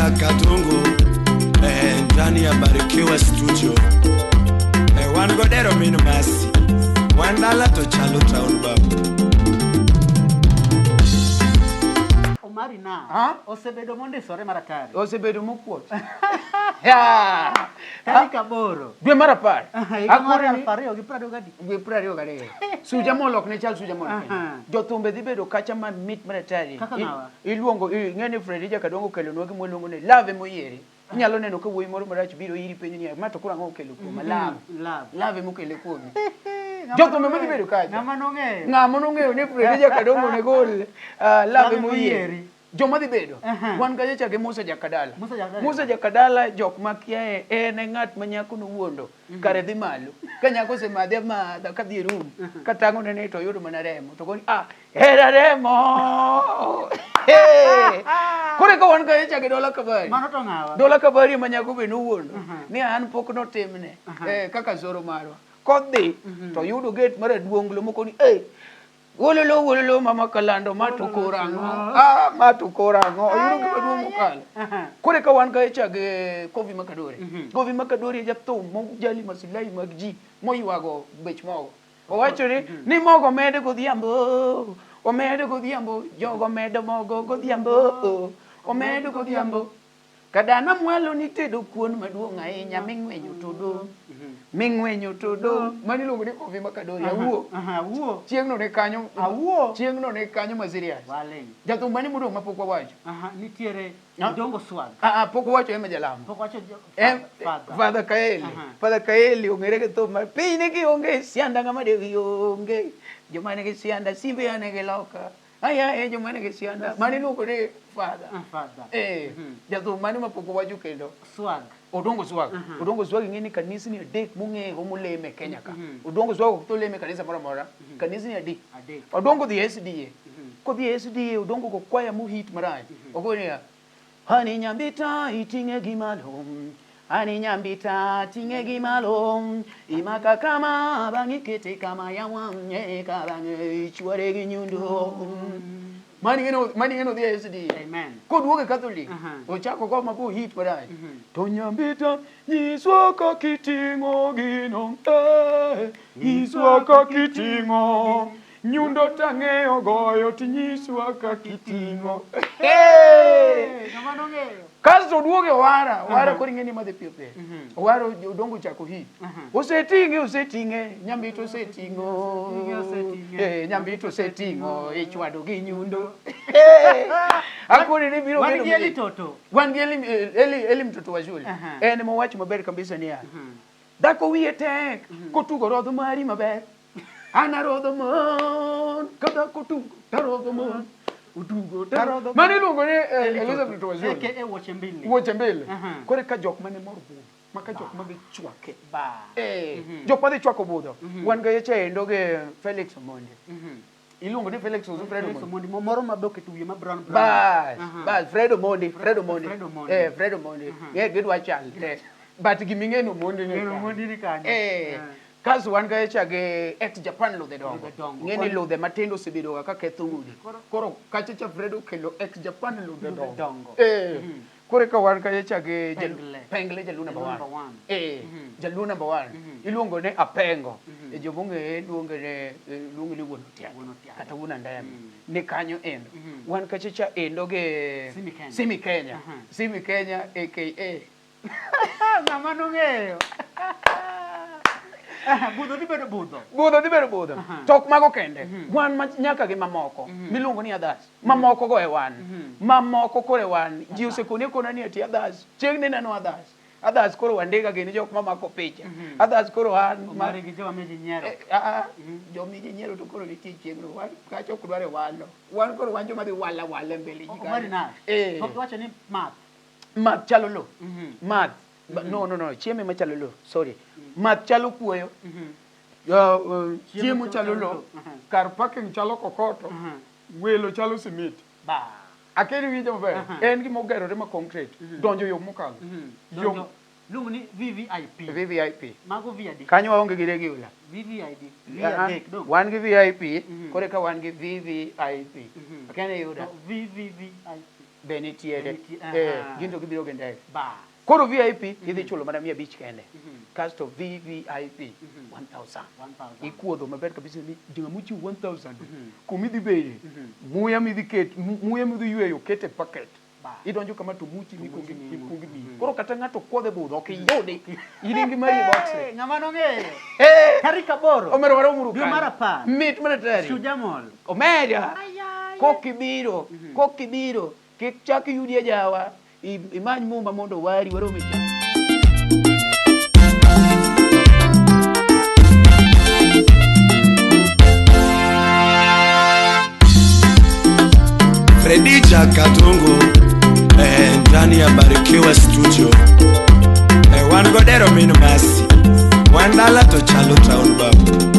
Jakadongo ndani ya Barikiwa studio. Wan godero min masi wan dala to chalo town baba. Omari na osebedo monde sore maratari. Osebedo mokuot. Ya. Tani kaboro. Dwe marapar. Akore alfario gi prado gadi. Gi prado gadi. Suja molok ne chal suja molok. Jothumbe dhi bedo kacha man mit maratari. Iluongo ng'eni Freddy Jakadongo kelo nwa gimo luongo ne lave Emoyieri. Inyalo neno ka wuoyi moro marach biro iri penjo ni ma to kura ng'o kelo kuoma lave mokele kuomi. Jothumbe madhi bedo kacha. Ng'ama nong'eyo ni Freddy Jakadongo ne gol lave Emoyieri. Joma dhi bedo wan ga jacha ge Musa Jakadala. Musa Jakadala jok makiae en ng'at manyako nowuondo kare dhi malo ka nyako semadhe madha ka dhi rum ka tango ne to yudo mana remo to goni era remo kore ka wan ga jacha ge dola kabari mano to ng'awa dola kabari manyako be nowuondo ni an pok no timne kaka zoro marwa kodhi to yudo gate mar aduonglo moko ni wololo mama kalando matukorango matukorango yuru ke duo mokal kore ka wan ka chage Kovi Makadori Kovi Makadori ja thum mo jali masilai magji moywago bech mogo owacho ni mogo mede godhiambo o mede godhiambo jogo medo mogo godhiambo o medo godhiambo kadana mwalo ni tedo kuon maduong' ahinya ming'wenyo todo mani luongo ni Kovi Makadori awuo chieng'no ne kanyo masirias jathum mani modong' mapok wawacho nitiere dongo swag pok wawacho ema jalamo pok wacho Father Kaeli ong'ere gi thum piny ni kionge sianda ng'ama dewi onge joma nigi sianda simbe anege loka joma nigi sianda mani luongo ni Father jathum mani mapok wawacho kendo swag Odongo swag ng'eni kanisa ni adek mong'ego moleme Kenya ka. Odongo swag ok to leme kanisa moro mora. Kanisa ni adek. Odongo dhi SDA. Kodhi SDA odongo go kwaya mu hit marach. Ogonia. Hani nyambita itinge gimalom. Hani nyambita tinge gimalom. Imaka kama bangi kete kama yawanye kabange chware ginyundo. Mani ngeno the SD. Amen. Koduoge Catholic. Ochako ko mabu hit parai. To nyambita nyiswa ka kitingo gino. Nyiswa ka kitingo. Nyundo tang'eyo goyo tinyiswa ka kitingo. Kamano ng'eyo. Kasto duoge wara kori ng'eni madhi piyo piyo. Wara odongo chako hit. Oseting'e nyambito oseting'o. Nyambito oseting'o ichwado gi nyundo. Akoni ni biro wan gi Eli toto. Wan gi Eli mtoto wa shule. En mowacho maber kabisa ni dhako wiye tek kotugo rodho mari maber. Ana rodho mon kada kotugo tarodho mon. Utugo tarodho mani luongo ni Elizabeth wa shule. Eke woche mbele. Kore ka jok mane mor budho maka jok ma gichwake jok ma dhi chwako budho wan ga yeche endo ge Felix Omondi iluongo ni Felix Omondi moro maboke tuye ma brown bas Fred Omondi Fred Omondi gidwa chal te but giming'eno Omondi ni kanyo kaso wan ga yeche ge ex Japan lodhe dongo ng'eni lodhe matindo osebedo ka ketho udi koro kachacha Fred okelo ex Japan lodhe dongo kore ka wan ka yecha ge pengle jalu number 1 jalu number 1 iluongo ne apengo jobonge luongo ni wuon kata wuon ndem ni kanyo endo wan ka checha endo ge Simi Kenya aka ng'ama nong'eyo budho dhi bedo budho tok mago kende wan nyaka gi mamoko miluongo ni others mamoko go e wan mamoko kore wan ji osekone kona ni ati others chieng' ne neno others koro wandega gini jok mamako picha others koro wan mari gi joma ji nyiero jomi ji nyiero to koro nitie chieng'no wan kacho ok dware wan koro wan joma dhi wala mbele ji Omari Nash ok wacho ni math chalo lo math no chiemo machalo lo sorry math chalo kuoyo chiemo chalo lo kar parking chalo kokoto welo chalo simit akeri winjo maber en gima ogerore ma concrete donjo yo mokalo luongo ni VVIP mago VID kanyo waonge gi regular VVID wan gi VIP kore ka wan gi VVIP akene yuda benitiere ginto gibiro gi ndege Ba. koro VIP idhi chulo mana 500 kende kasto VVIP 1000 ikuodho maber kabisa ni dinga muchi 1000 kumidhi bede muya midhi yweyo kete packet idonjo kama to muchi mikungi koro kata ngato kodhe budho ok iyudi iringi mari box Ngama nong'eyo. tarik 8 omero waro muru dwe mar 10 mit mana tari Sujamol. omera kokibiro kik chak yudi jawa imany mumba mondo wari waro mecha Freddy Jakadongo ndani ya Barikiwa studio wan godero min masi wan dala to chalo town babu